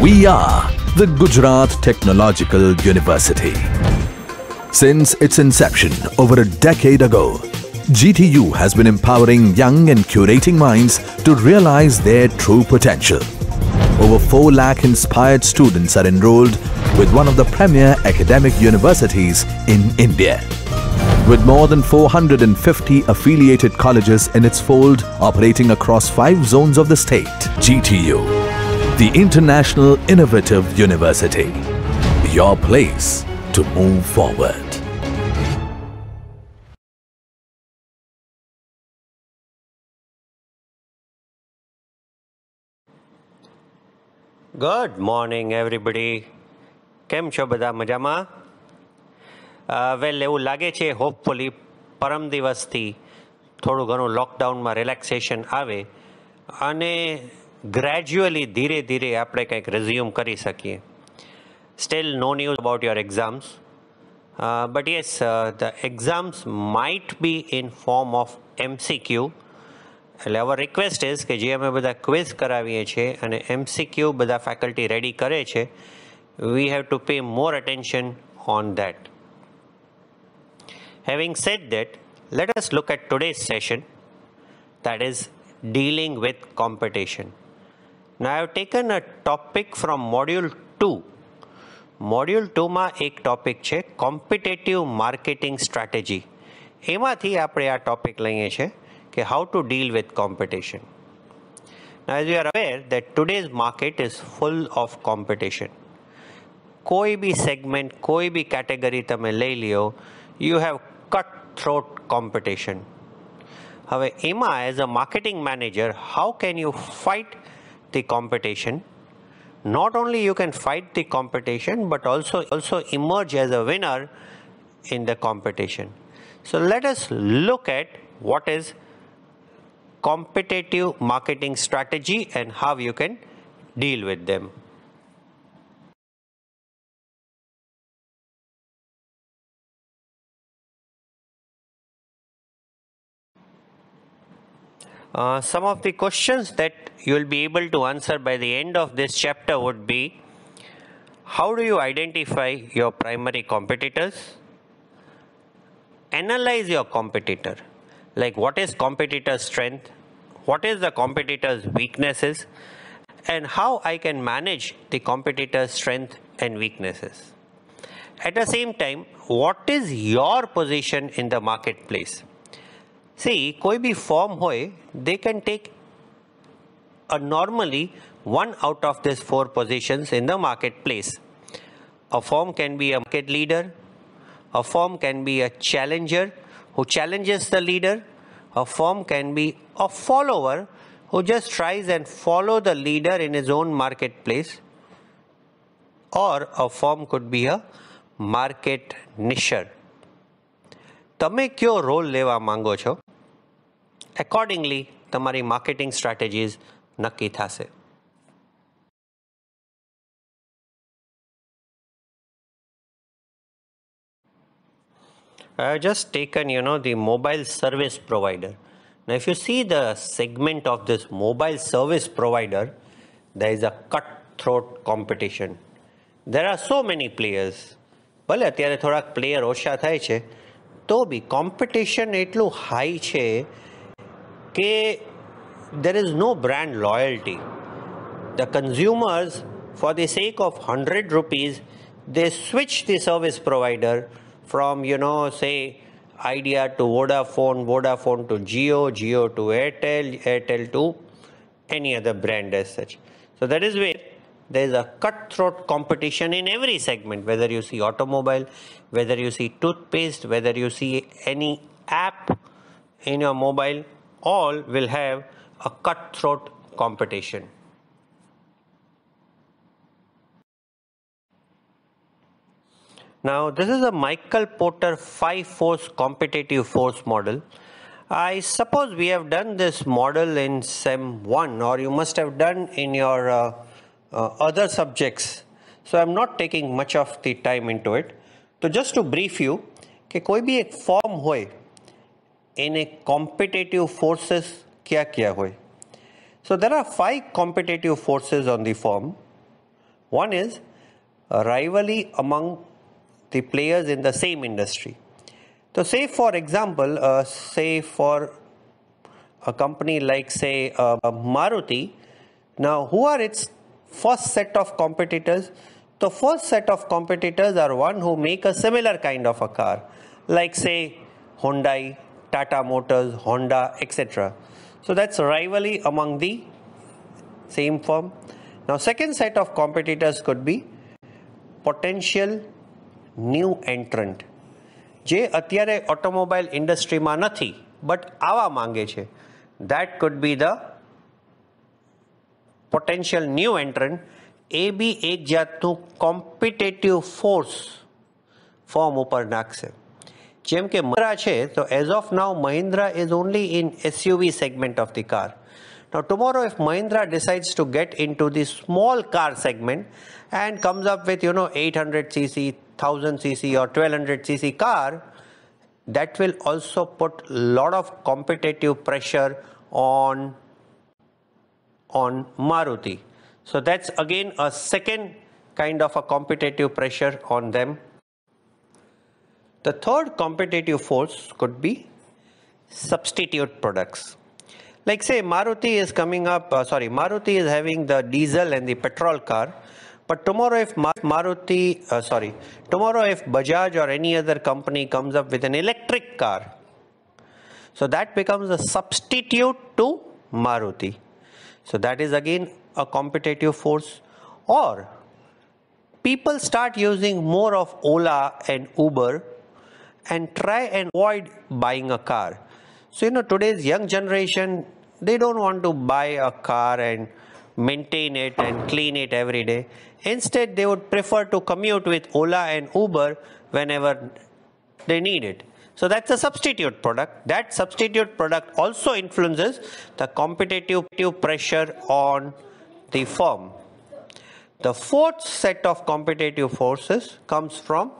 We are the Gujarat Technological University. Since its inception over a decade ago, GTU has been empowering young and curating minds to realize their true potential. Over 4 lakh inspired students are enrolled with one of the premier academic universities in India. With more than 450 affiliated colleges in its fold operating across 5 zones of the state, GTU, the International Innovative University, your place to move forward. Good morning everybody. કેમ છો બધા મજામાં? વેલ એવું લાગે છે hopefully પરમ દિવસથી થોડું ઘણું લોકડાઉનમાં રિલેક્સેશન આવે અને ગ્રેજ્યુઅલી ધીરે ધીરે આપણે કંઈક રિઝ્યુમ કરી શકીએ. Still no news about your exams, but yes the exams might be in form of MCQ. એટલે અવર રિક્વેસ્ટ ઇઝ કે જે અમે બધા ક્વિઝ કરાવીએ છીએ અને MCQ બધા ફેકલ્ટી રેડી કરે છે, we have to pay more attention on that. Having said that, let us look at today's session, that is dealing with competition. Now I have taken a topic from module 2. Module 2 માં એક topic છે competitive marketing strategy. એમાંથી આપણે આ topic લઈએ છીએ કે how to deal with competition. Now as you are aware that today's market is full of competition. કોઈ બી સેગમેન્ટ, કોઈ બી કેટેગરી તમે લઈ લ્યો, you have cutthroat competition. હવે એમાં as a marketing manager, how can you fight the competition? Not only you can fight the competition, but also emerge as a winner in the competition. So let us look at what is competitive marketing strategy and how you can deal with them. Some of the questions that you will be able to answer by the end of this chapter would be: how do you identify your primary competitors? Analyze your competitor. Like, what is competitor's strength? What is the competitor's weaknesses? And how I can manage the competitor's strength and weaknesses. At the same time, what is your position in the marketplace? See, koi bhi firm hoy, they can take normally one out of these 4 positions in the marketplace. A firm can be a market leader. A firm can be a challenger who challenges the leader. A firm can be a follower who just tries and follow the leader in his own marketplace. Or a firm could be a market nicher. તમે કયો role લેવા માંગો છો? Accordingly, તમારી marketing strategies નક્કી થશે. I have just taken, the mobile service provider. Now, if you see the segment of this mobile service provider, there is a cutthroat competition. There are so many players. ભલે અત્યારે થોડાક player ઓછા થાય છે, તો બી competition એટલું high છે કે there is no brand loyalty. The consumers, for the sake of 100 rupees, they switch the service provider from, say, Idea to Vodafone, Vodafone to Jio, Jio to Airtel, Airtel to any other brand as such. So that is where there is a cutthroat competition in every segment, whether you see automobile, whether you see toothpaste, whether you see any app in your mobile, all will have a cutthroat competition. Now, this is a Michael Porter 5-force competitive force model. I suppose we have done this model in Sem-1, or you must have done in your other subjects. So I'm not taking much of the time into it. So just to brief you, कि कोई भी एक form होए, એને competitive forces क्या क्या होए. So there are 5 competitive forces on the firm. One is a rivalry among the players in the same industry. So say for example, say for a company like say Maruti, now who are its first set of competitors? The first set of competitors are one who make a similar kind of a car, like say Hyundai, Tata Motors, Honda, etc. So that's a rivalry among the same firm. Now second set of competitors could be potential new entrant, જે અત્યારે automobile ઇન્ડસ્ટ્રીમાં નથી but આવા માંગે છે. That could be the potential new entrant. એ બી એક જાતનું competitive force form ઉપર નાખશે. જેમ કે મહિન્દ્રા છે તો as of now Mahindra is only in SUV segment of the car. Now tomorrow if Mahindra decides to get into the small car segment and comes up with 800cc, 1000cc or 1200cc car, that will also put lot of competitive pressure on Maruti. So that's again a second kind of a competitive pressure on them. The third competitive force could be substitute products. Like say Maruti is coming up, Maruti is having the diesel and the petrol car, but tomorrow if tomorrow if Bajaj or any other company comes up with an electric car, so that becomes a substitute to Maruti. So that is again a competitive force. Or people start using more of Ola and Uber and try and avoid buying a car. So today's young generation, they don't want to buy a car and maintain it and clean it every day. Instead, they would prefer to commute with Ola and Uber whenever they need it. So that's a substitute product. That substitute product also influences the competitive pressure on the firm. The fourth set of competitive forces comes from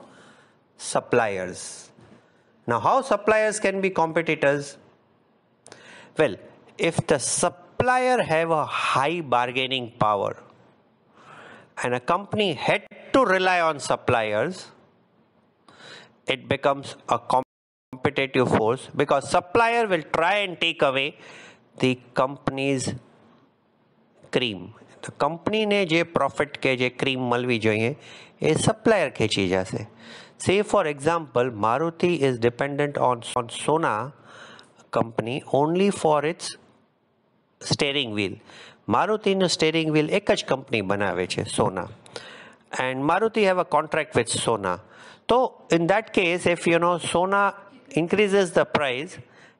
suppliers. Now, how suppliers can be competitors? Well, if the supplier have a high bargaining power and a company had to rely on suppliers, it becomes a competitive force because supplier will try and take away the company's cream. The company ने जे profit के जे cream મળવી જોઈએ એ supplier ખેંચી જશે. Say for example, Maruti is dependent on Sona company only for its steering wheel. Maruti no steering wheel એક જ company બનાવે છે, Sona, and Maruti have a contract with Sona. So in that case, if Sona increases the price,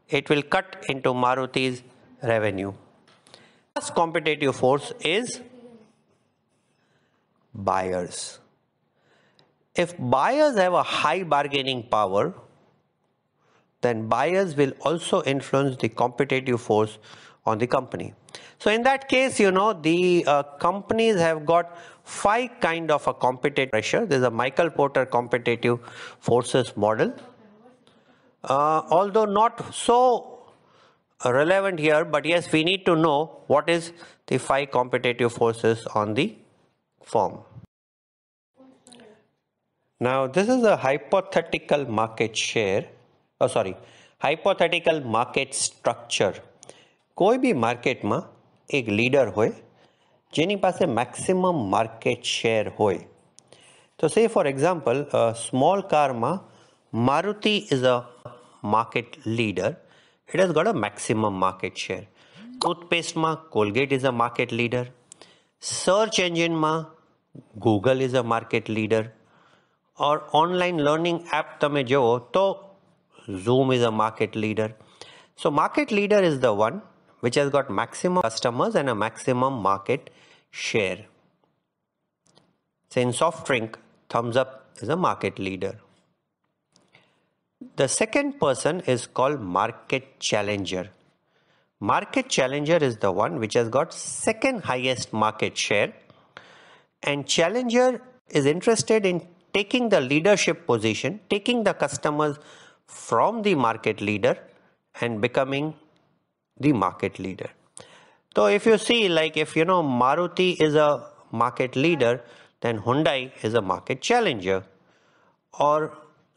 it will cut into Maruti's revenue. Last competitive force is buyers. If buyers have a high bargaining power, then buyers will also influence the competitive force on the company. So in that case, the companies have got 5 kind of a competitive pressure. There's a Michael Porter competitive forces model. Although not so relevant here, but yes, we need to know what is the 5 competitive forces on the firm. Now, this is a hypothetical market share. Hypothetical market structure. કોઈ બી માર્કેટમાં એક leader હોય જેની પાસે maximum market share હોય. તો સે for example small કારમાં Maruti is a market leader. It has got a maximum market share. Toothpasteમાં Colgate is a market leader. Search engineમાં Google is a market leader. Or online learning app તમે જોવો તો Zoom is a market leader. So market leader is the one which has got maximum customers and a maximum market share. So in soft drink, Thumbs Up is a market leader. The second person is called market challenger. Market challenger is the one which has got second highest market share, and challenger is interested in taking the leadership position, taking the customers from the market leader and becoming the market leader. So if you see, like if Maruti is a market leader, then Hyundai is a market challenger. Or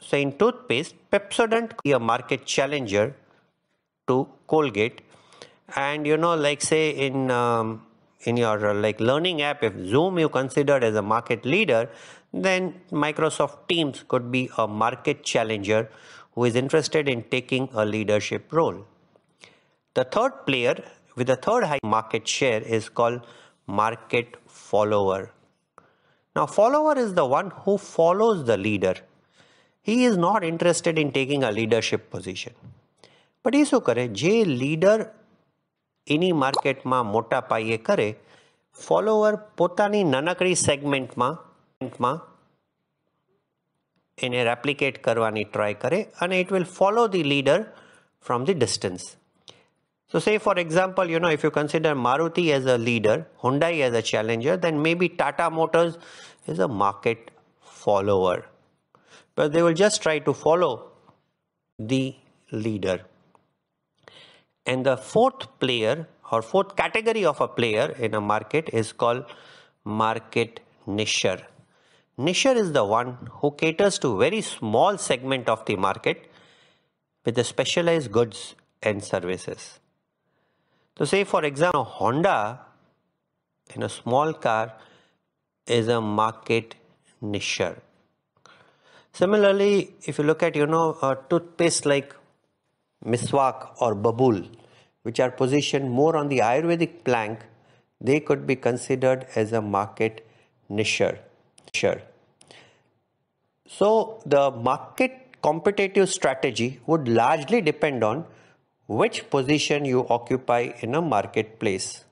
say in toothpaste, Pepsodent could be a market challenger to Colgate. And like say in your like learning app, if Zoom you considered as a market leader, then Microsoft Teams could be a market challenger who is interested in taking a leadership role. The third player with the third high market share is called market follower. Now, follower is the one who follows the leader. He is not interested in taking a leadership position. But એ શું કરે, જે leader એની માર્કેટમાં મોટા પાયે કરે, follower પોતાની નાનકડી સેગમેન્ટમાં એને રેપ્લિકેટ કરવાની ટ્રાય કરે અને it will follow the leader from the distance. So say for example, if you consider Maruti as a leader, Hyundai as a challenger, then maybe Tata Motors is a market follower. But they will just try to follow the leader. And the fourth player or fourth category of a player in a market is called market nicher. Nicher is the one who caters to very small segment of the market with the specialized goods and services. So say for example, Honda in a small car is a market nicher. Similarly, if you look at, a toothpaste like Miswak or Babool, which are positioned more on the Ayurvedic plank, they could be considered as a market nicher. So the market competitive strategy would largely depend on which position you occupy in a marketplace.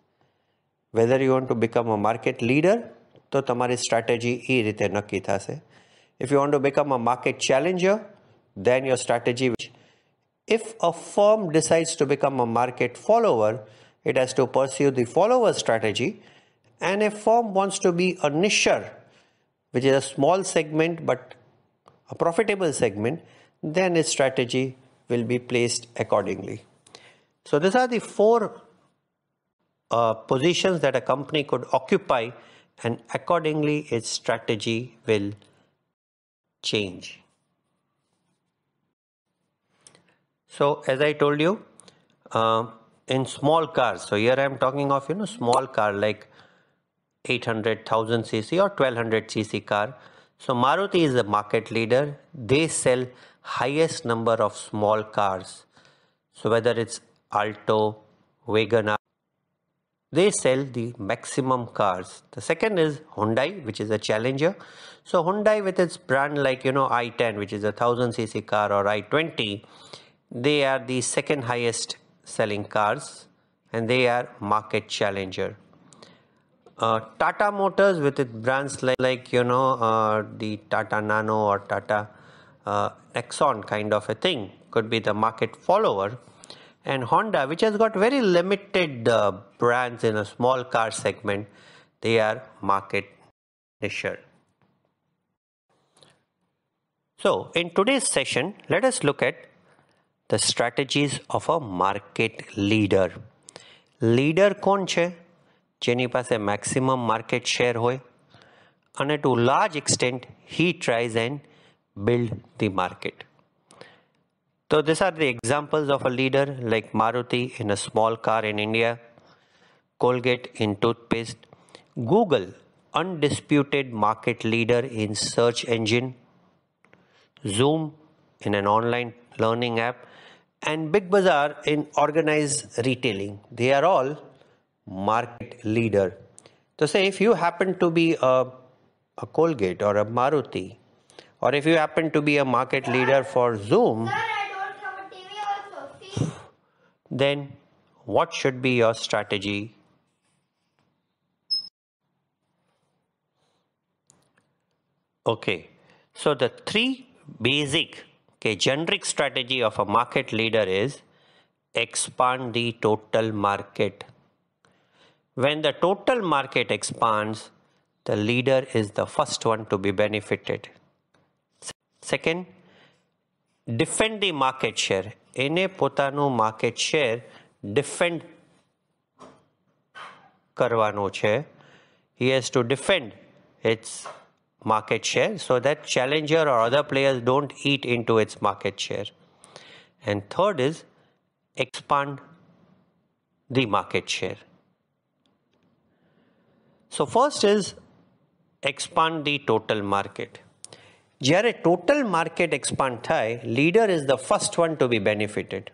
Whether you want to become a market leader, તો તમારી strategy એ રીતે નક્કી થશે. If you want to become a market challenger, then your strategy. If a firm decides to become a market follower, it has to pursue the follower strategy. And if firm wants to be a nicher, which is a small segment but a profitable segment, then its strategy will be placed accordingly. So these are the four positions that a company could occupy, and accordingly its strategy will change. So as I told you, in small cars, so here I am talking of small car like 800,000 cc or 1200 cc car. So Maruti is a market leader. They sell highest number of small cars. So whether it's Alto, WagonR, they sell the maximum cars. The second is Hyundai, which is a challenger. So Hyundai with its brand like i10, which is a 1000cc car, or i20, they are the second highest selling cars and they are market challenger. Tata Motors with its brands like the Tata Nano or Tata Nexon kind of a thing could be the market follower. And Honda, which has got very limited brands in a small car segment, they are market nicher. So in today's session, let us look at the strategies of a market leader. Leader કોણ છે? જેની પાસે maximum market share હોય, and to a large extent he tries and build the market. So these are the examples of a leader like Maruti in a small car in India, Colgate in toothpaste, Google, undisputed market leader in search engine, Zoom in an online learning app, and Big Bazaar in organized retailing. They are all market leader. So say if you happen to be a Colgate or a Maruti, or if you happen to be a market leader for Zoom, then what should be your strategy? Okay, so the three basic generic strategy of a market leader is expand the total market. When the total market expands, the leader is the first one to be benefited. Second, defend the market share. એને પોતાનું market share defend કરવાનો છે. He has to defend its market share so that challenger or other players don't eat into its market share. And third is expand the market share. So first is expand the total market. જ્યારે total market expand થાય, leader is the first one to be benefited.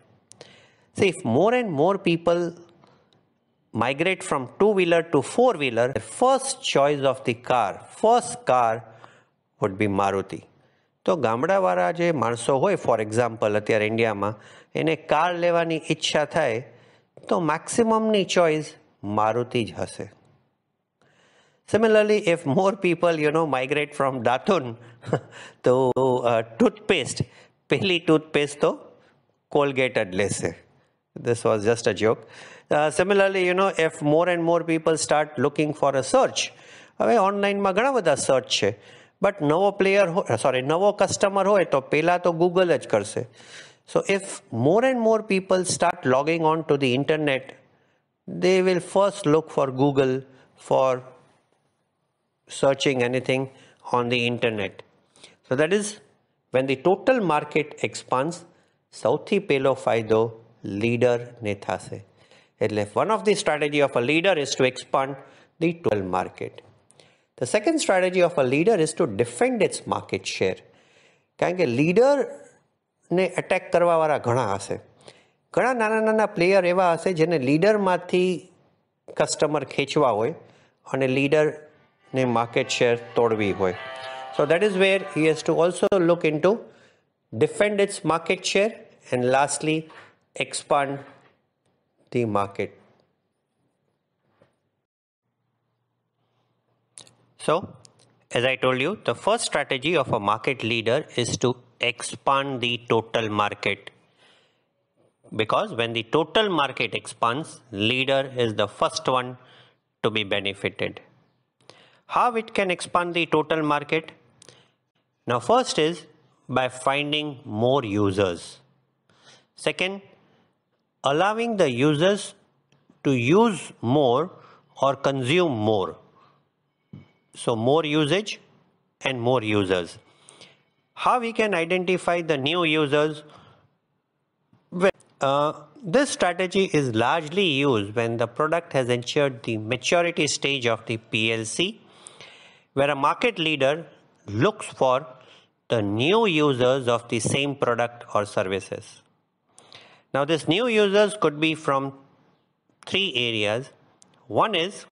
See, if more and more people migrate from two-wheeler to four-wheeler, the first choice of the car, first car would be Maruti. તો ગામડાવાળા જે માણસો હોય, for example અત્યારે ઇન્ડિયામાં એને car લેવાની ઈચ્છા થાય તો મેક્સિમમની ચોઇસ મારુતિ જ હશે. Similarly, if more people, migrate from Datun to toothpaste, પહેલી toothpaste તો Colgate જ લેશે. This was just a joke. Similarly, if more and more people start looking for a search, હવે ઓનલાઈનમાં ઘણા બધા સર્ચ છે, બટ નવો કસ્ટમર હોય તો પહેલા તો ગૂગલ જ કરશે. So if more and more people start logging on to the internet, they will first look for Google for searching anything on the internet. So that is when the total market expands, સૌથી પહેલો ફાયદો લીડરને થશે. એટલે one of the strategy of a leader is to expand the total market. The second strategy of a leader is to defend its market share. કારણ કે લીડરને attack કરવાવાળા ઘણા હશે. ઘણા નાના પ્લેયર એવા હશે જેને લીડરમાંથી કસ્ટમર ખેંચવા હોય અને લીડરને માર્કેટ શેર તોડવી હોય. So that is where he has to also look into defend its market share and lastly expand the market. So, as I told you, the first strategy of a market leader is to expand the total market. Because when the total market expands, leader is the first one to be benefited. How it can expand the total market? Now, first is by finding more users. Second, allowing the users to use more or consume more. So more usage and more users. How we can identify the new users? This strategy is largely used when the product has entered the maturity stage of the PLC, where a market leader looks for the new users of the same product or services. Now, these new users could be from three areas. One is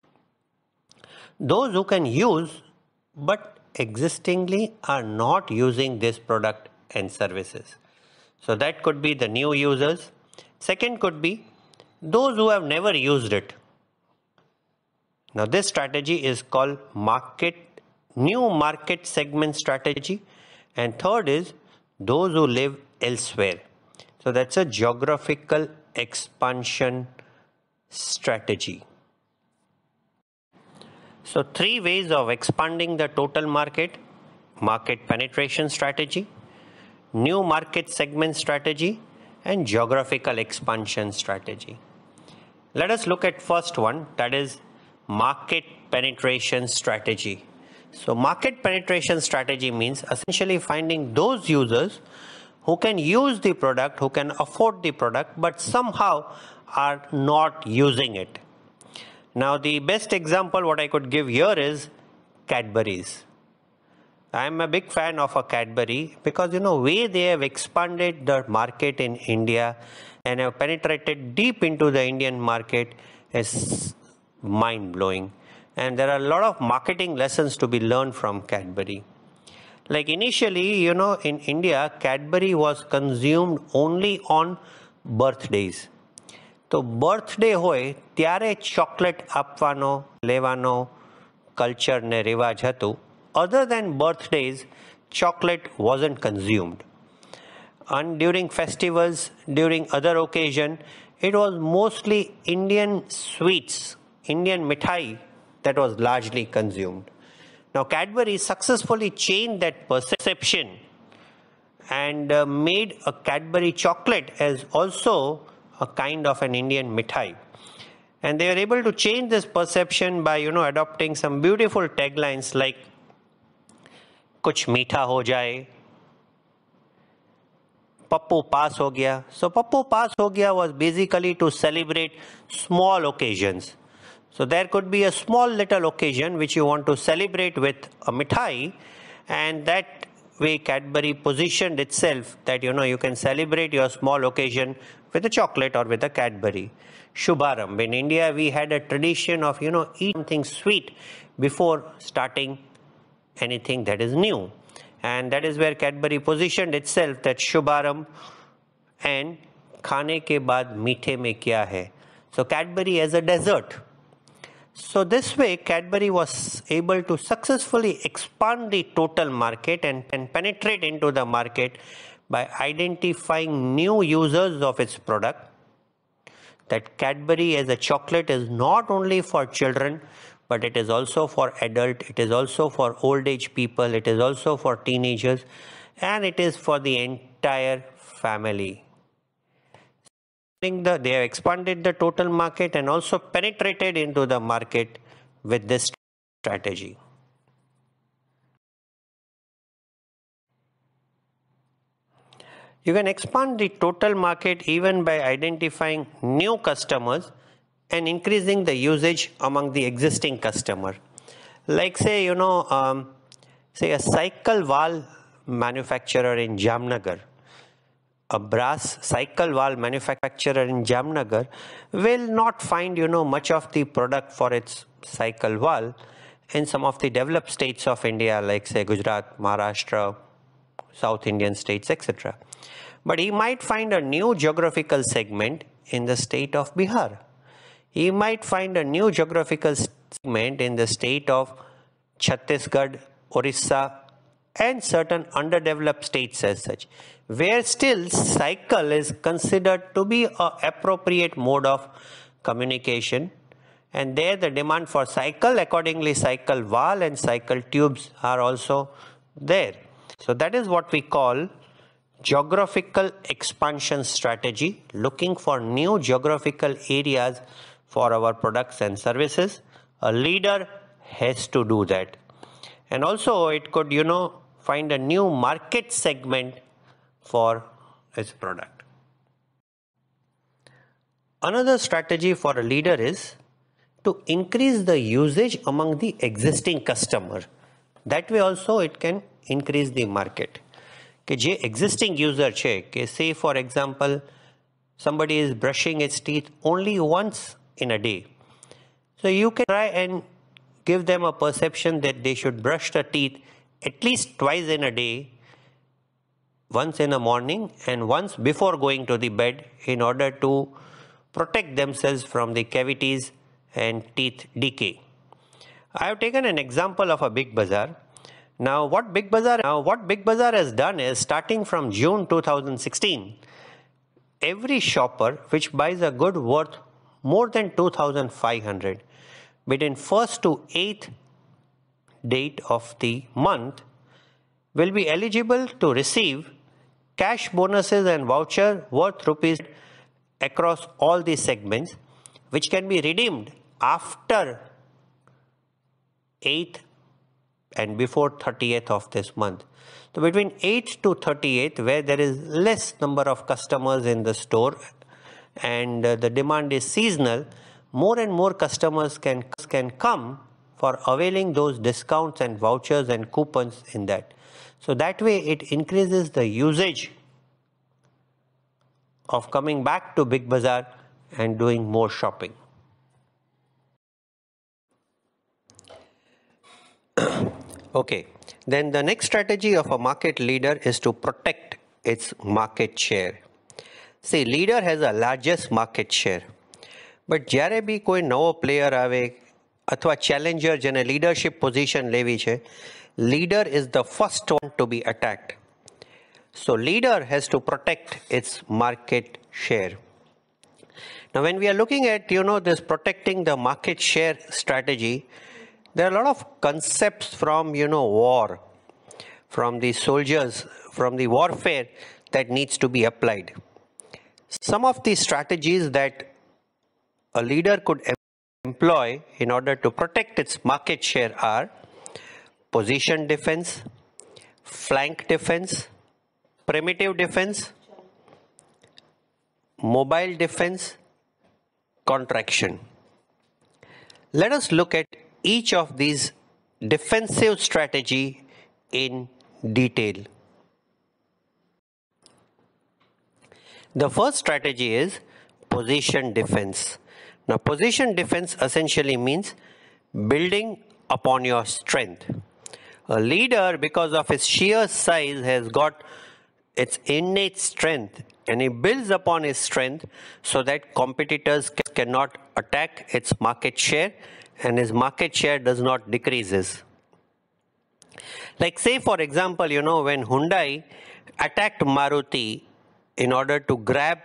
those who can use but existingly are not using this product and services. So that could be the new users. Second could be those who have never used it. Now this strategy is called new market segment strategy. And third is those who live elsewhere. So that's a geographical expansion strategy. So three ways of expanding the total market: market penetration strategy, new market segment strategy, and geographical expansion strategy. Let us look at first one, that is market penetration strategy. So market penetration strategy means essentially finding those users who can use the product, who can afford the product, but somehow are not using it. Now the best example what I could give here is Cadbury's. I am a big fan of a Cadbury because way they have expanded the market in India and have penetrated deep into the Indian market is mind-blowing. And there are a lot of marketing lessons to be learned from Cadbury. Like initially, in India, Cadbury was consumed only on birthdays. તો birthday હોય ત્યારે chocolate આપવાનો લેવાનો culture ને રિવાજ હતું. Other than birthdays, chocolate wasn't consumed. And during festivals, during other occasion, it was mostly Indian sweets, Indian mithai that was largely consumed. Now Cadbury successfully changed that perception and made a Cadbury chocolate as also a kind of an Indian mithai. And they are able to change this perception by, adopting some beautiful taglines like "Kuch meetha ho jaye," "Pappu pass ho gaya." So "Pappu pass ho gaya" was basically to celebrate small occasions. So there could be a small little occasion which you want to celebrate with a mithai, and that way Cadbury positioned itself that you can celebrate your small occasion with a chocolate or with a Cadbury. Shubharamb. In India, we had a tradition of eating something sweet before starting anything that is new, and that is where Cadbury positioned itself, that Shubharamb and खाने के बाद मीठे में क्या है. So Cadbury as a dessert. So this way, Cadbury was able to successfully expand the total market and penetrate into the market by identifying new users of its product. That Cadbury as a chocolate is not only for children, but it is also for adult, it is also for old age people, it is also for teenagers, and it is for the entire family. They have expanded the total market and also penetrated into the market with this strategy. You can expand the total market even by identifying new customers and increasing the usage among the existing customer. Like say, say a cycle valve manufacturer in Jamnagar. A brass cycle valve manufacturer in Jamnagar will not find, much of the product for its cycle valve in some of the developed states of India, like say Gujarat, Maharashtra, South Indian states, etc. But he might find a new geographical segment in the state of Bihar. He might find a new geographical segment in the state of Chhattisgarh, Orissa, and certain underdeveloped states as such, where still cycle is considered to be an appropriate mode of communication, and there the demand for cycle, accordingly cycle valve and cycle tubes are also there. So that is what we call geographical expansion strategy, looking for new geographical areas for our products and services. A leader has to do that. And also it could, find a new market segment for its product. Another strategy for a leader is to increase the usage among the existing customer. That way also it can increase the market. કે જે existing user છે, કે say for example somebody is brushing its teeth only once in a day. So you can try and give them a perception that they should brush the teeth at least twice in a day, once in the morning and once before going to the bed, in order to protect themselves from the cavities and teeth decay. I have taken an example of a big bazaar. Now what Big Bazaar has done is, starting from June 2016, every shopper which buys a good worth more than 2,500 between 1st to 8th date of the month will be eligible to receive cash bonuses and voucher worth rupees across all these segments, which can be redeemed after 8th and before 30th of this month. So between 8th to 30th, where there is less number of customers in the store and the demand is seasonal, more and more customers can come for availing those discounts and vouchers and coupons in that. So that way it increases the usage of coming back to Big Bazaar and doing more shopping. Okay, then the next strategy of a market leader is to protect its market share. See, leader has the largest market share. But જ્યારે બી કોઈ નવો player આવે અથવા Challenger જેને leadership position લેવી છે, leader is the first one to be attacked. So leader has to protect its market share. Now when we are looking at, this protecting the market share strategy, there are a lot of concepts from, war, from the soldiers, from the warfare that needs to be applied. Some of the strategies that a leader could employ in order to protect its market share are position defense, flank defense, primitive defense, mobile defense, contraction. Let us look at each of these defensive strategy in detail. The first strategy is position defense. Now, position defense essentially means building upon your strength. A leader, because of his sheer size, has got its innate strength, and he builds upon his strength so that competitors cannot attack its market share and his market share does not decreases. Like say for example, when Hyundai attacked Maruti in order to grab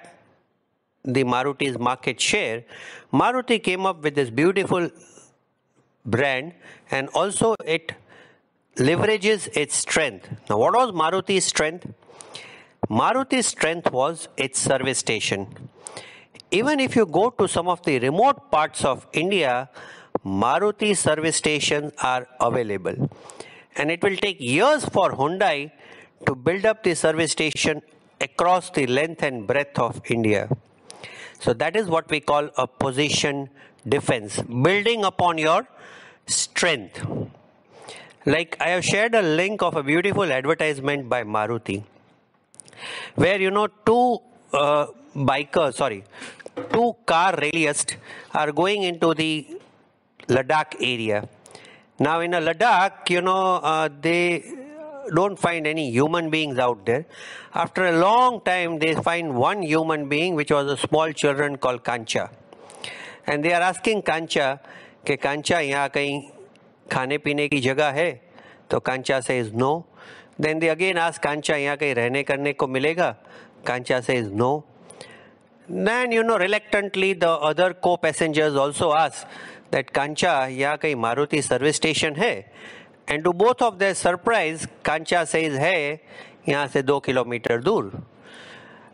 the Maruti's market share, Maruti came up with this beautiful brand and also it leverages its strength. Now what was Maruti's strength? Maruti's strength was its service station. Even if you go to some of the remote parts of India, Maruti service stations are available. And it will take years for Hyundai to build up the service station across the length and breadth of India. So that is what we call a position defense, building upon your strength. Like I have shared a link of a beautiful advertisement by Maruti, where two car rallists are going into the Ladakh area. Now in a Ladakh, they don't find any human beings out there. After a long time, they find one human being, which was a small children called Kancha. And they are asking Kancha, कि Kancha, यहाँ कहीं खाने पीने की जगह है? तो Kancha says no. Then they again ask Kancha, यहाँ कहीं रहने करने को मिलेगा? Kancha says no. Then, reluctantly, the other co-passengers also ask that Kancha, यहाँ कहीं Maruti service station है? And to both of their surprise, Kancha says, hey, यहाँ से 2 kilometers दूर.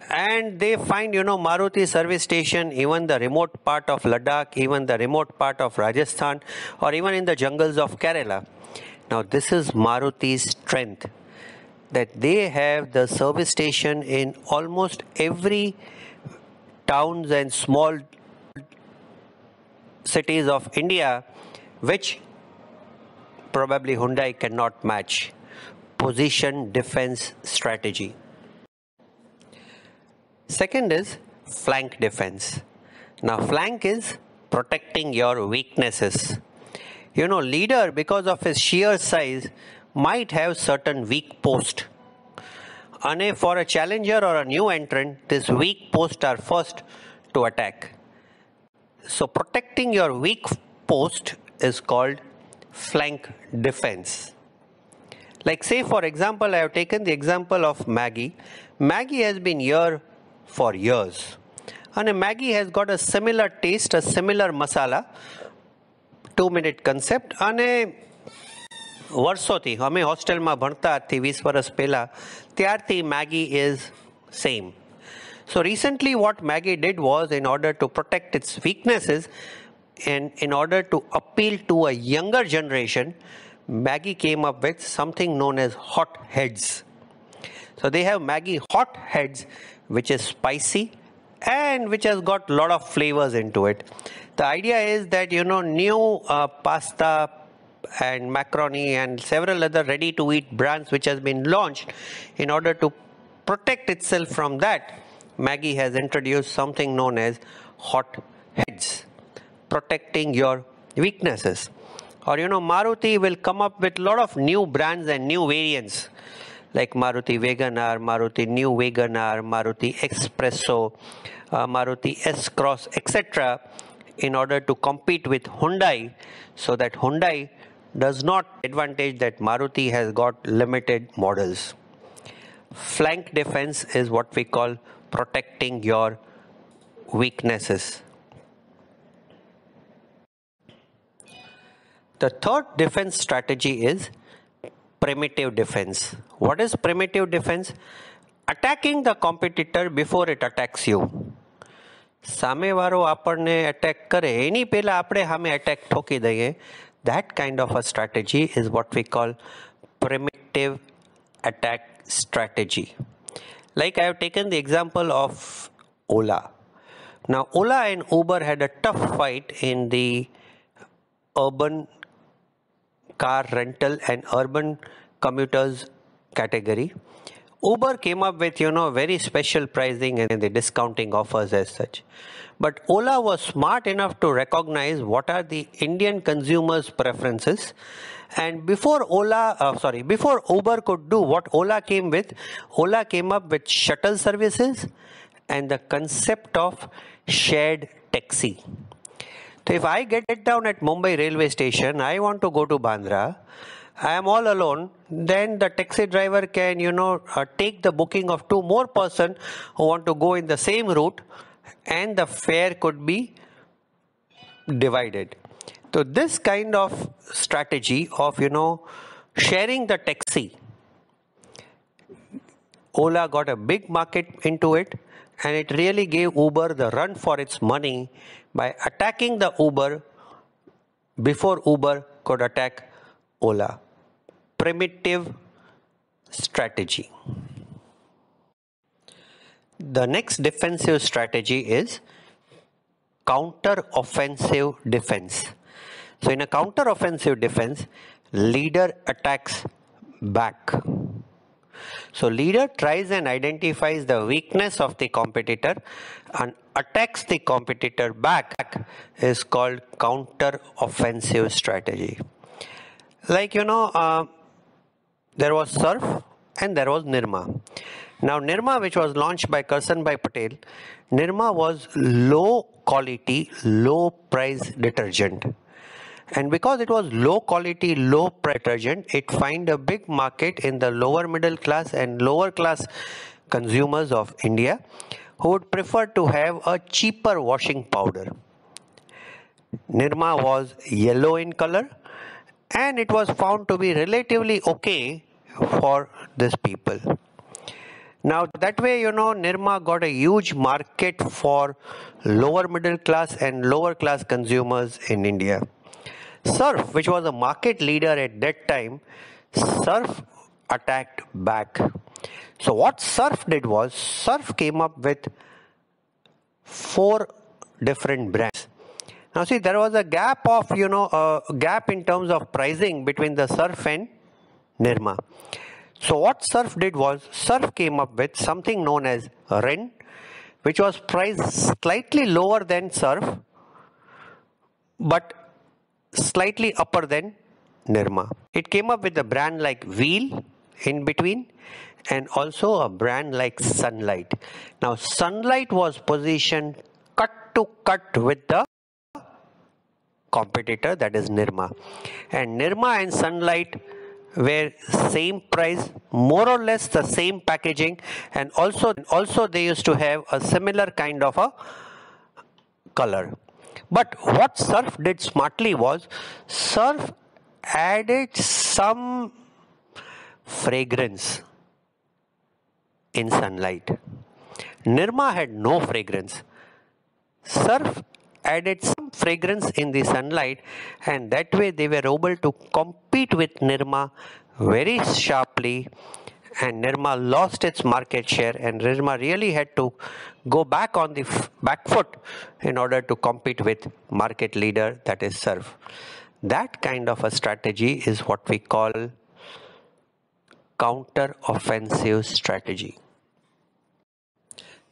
And they find, Maruti service station, even the remote part of Ladakh, even the remote part of Rajasthan, or even in the jungles of Kerala. Now, this is Maruti's strength, that they have the service station in almost every towns and small cities of India, which probably Hyundai cannot match. Position defense strategy. Second is flank defense. Now flank is protecting your weaknesses. Leader, because of his sheer size, might have certain weak post. And for a challenger or a new entrant, this weak posts are first to attack. So protecting your weak post is called flank defense. Like say for example, I have taken the example of Maggi. Maggi has been here for years. And Maggi has got a similar taste, a similar masala, 2-minute concept. And વર્ષોથી અમે હોસ્ટેલમાં ભણતા હતી 20 વર્ષ પહેલા ત્યારથી Maggi is same. So recently what Maggi did was, in order to protect its weaknesses and in order to appeal to a younger generation, Maggi came up with something known as hot heads. So they have Maggi hot heads, which is spicy and which has got a lot of flavors into it. The idea is that, new pasta and macaroni and several other ready-to-eat brands which has been launched, in order to protect itself from that, Maggi has introduced something known as hot heads, protecting your weaknesses. Or Maruti will come up with a lot of new brands and new variants, like Maruti Wagoner, Maruti New Wagoner, Maruti Espresso, Maruti S-Cross, etc., in order to compete with Hyundai, so that Hyundai does not advantage that Maruti has got limited models. Flank defense is what we call protecting your weaknesses. The third defense strategy is primitive defense. What is primitive defense? Attacking the competitor before it attacks you. સામેવાળો આપણને attack કરે એની પહેલા આપણે સામે attack ઠોકી દઈએ. That kind of a strategy is what we call primitive attack strategy. Like I have taken the example of Ola. Now Ola and Uber had a tough fight in the urban car rental and urban commuters category. Uber came up with, very special pricing and the discounting offers as such. But Ola was smart enough to recognize what are the Indian consumers' preferences. And before Uber could do what Ola came with, Ola came up with shuttle services and the concept of shared taxi. So if I get down at Mumbai railway station, I want to go to Bandra, I am all alone, then the taxi driver can, take the booking of 2 more person who want to go in the same route, and the fare could be divided. So this kind of strategy of, sharing the taxi, Ola got a big market into it, and it really gave Uber the run for its money by attacking the Uber before Uber could attack Ola. Primitive strategy. The next defensive strategy is counter-offensive defense. So in a counter-offensive defense, leader attacks back. So leader tries and identifies the weakness of the competitor and attacks the competitor back is called counter-offensive strategy. Like, there was Surf and there was Nirma. Now Nirma, which was launched by Karsanbhai Patel, Nirma was low quality, low price detergent. And because it was low quality, low price detergent, it found a big market in the lower middle class and lower class consumers of India who would prefer to have a cheaper washing powder. Nirma was yellow in color, and it was found to be relatively okay for these people. Now that way, Nirma got a huge market for lower middle class and lower class consumers in India. Surf, which was a market leader at that time, Surf attacked back. So what Surf did was, Surf came up with 4 different brands. Now see, there was a gap of, a gap in terms of pricing between the Surf and Nirma. So what Surf did was, Surf came up with something known as Ren, which was priced slightly lower than Surf, but slightly upper than Nirma. It came up with a brand like Wheel in between, and also a brand like Sunlight. Now Sunlight was positioned cut to cut with the competitor, that is Nirma. And Nirma and Sunlight were same price, more or less the same packaging, and also they used to have a similar kind of a color. But what Surf did smartly was, Surf added some fragrance in Sunlight. Nirma had no fragrance. Surf added some fragrance in the Sunlight, and that way they were able to compete with Nirma very sharply, and Nirma lost its market share, and Nirma really had to go back on the back foot in order to compete with market leader, that is Surf. That kind of a strategy is what we call counter-offensive strategy.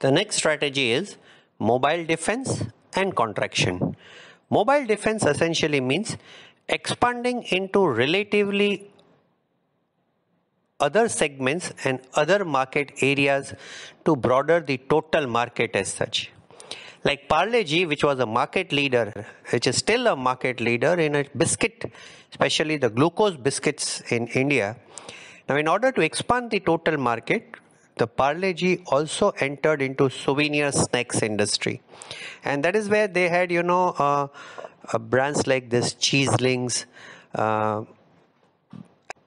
The next strategy is mobile defense and contraction. Mobile defense essentially means expanding into relatively other segments and other market areas to broaden the total market as such. Like Parle-G, which was a market leader, which is still a market leader in a biscuit, especially the glucose biscuits in India. Now in order to expand the total market, the Parle-G also entered into souvenir snacks industry. And that is where they had, brands like this Cheeselings,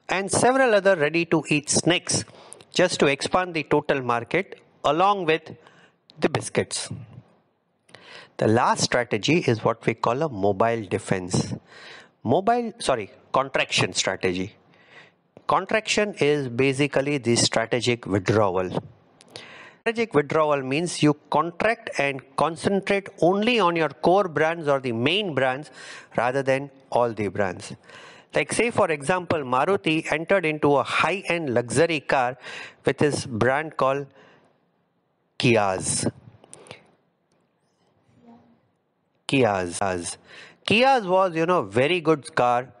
and several other ready-to-eat snacks just to expand the total market along with the biscuits. The last strategy is what we call a mobile defense. Contraction strategy. Contraction is basically the strategic withdrawal. Strategic withdrawal means you contract and concentrate only on your core brands or the main brands rather than all the brands. Like say for example, Maruti entered into a high-end luxury car with his brand called Kias. Kias was, very good car,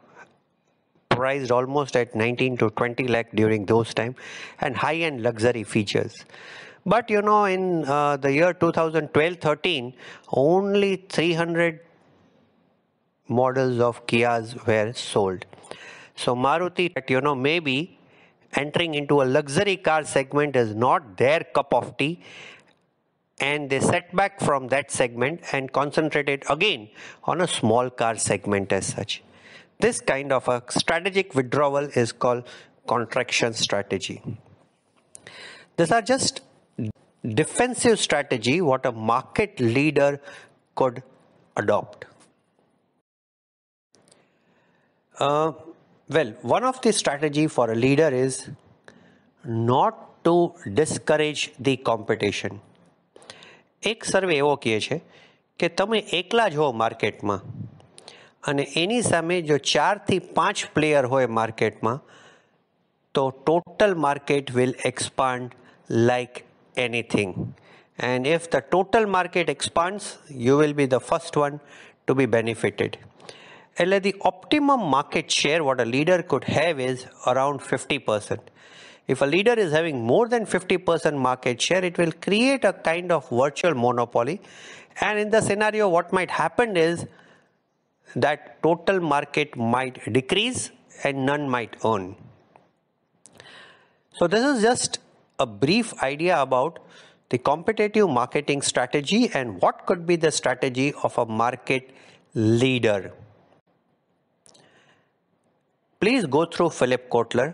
priced almost at 19 to 20 lakh during those time, and high-end luxury features. But in the year 2012-13, only 300 models of Kias were sold. So Maruti, maybe entering into a luxury car segment is not their cup of tea, and they set back from that segment and concentrated again on a small car segment as such. This kind of a strategic withdrawal is called contraction strategy. These are just defensive strategy what a market leader could adopt. One of the strategy for a leader is not to discourage the competition. એક સર્વે એવો કહે છે કે તમે એકલા જ હો માર્કેટમાં અને એની સામે જો 4 થી 5 પ્લેયર હોય માર્કેટમાં તો total market will expand like anything, and if the total market expands you will be the first one to be benefited. એટલે the optimum market share what a leader could have is around 50%. If a leader is having more than 50% market share, it will create a kind of virtual monopoly, and in the scenario what might happen is that total market might decrease and none might earn. So this is just a brief idea about the competitive marketing strategy and what could be the strategy of a market leader. Please go through Philip Kotler.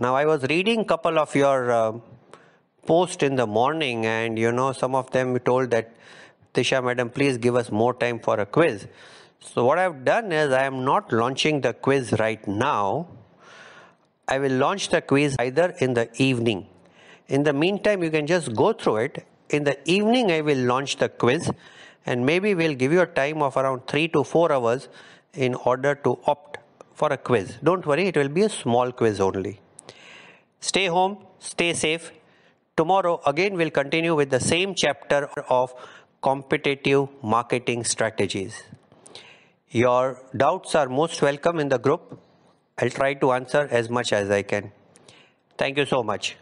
Now I was reading couple of your posts in the morning, and some of them told that Tisha madam, please give us more time for a quiz. So what I've done is I am not launching the quiz right now. I will launch the quiz either in the evening. In the meantime, you can just go through it. In the evening, I will launch the quiz, and maybe we'll give you a time of around 3 to 4 hours in order to opt for a quiz. Don't worry, it will be a small quiz only. Stay home, stay safe. Tomorrow again we'll continue with the same chapter of competitive marketing strategies. Your doubts are most welcome in the group. I'll try to answer as much as I can. Thank you so much.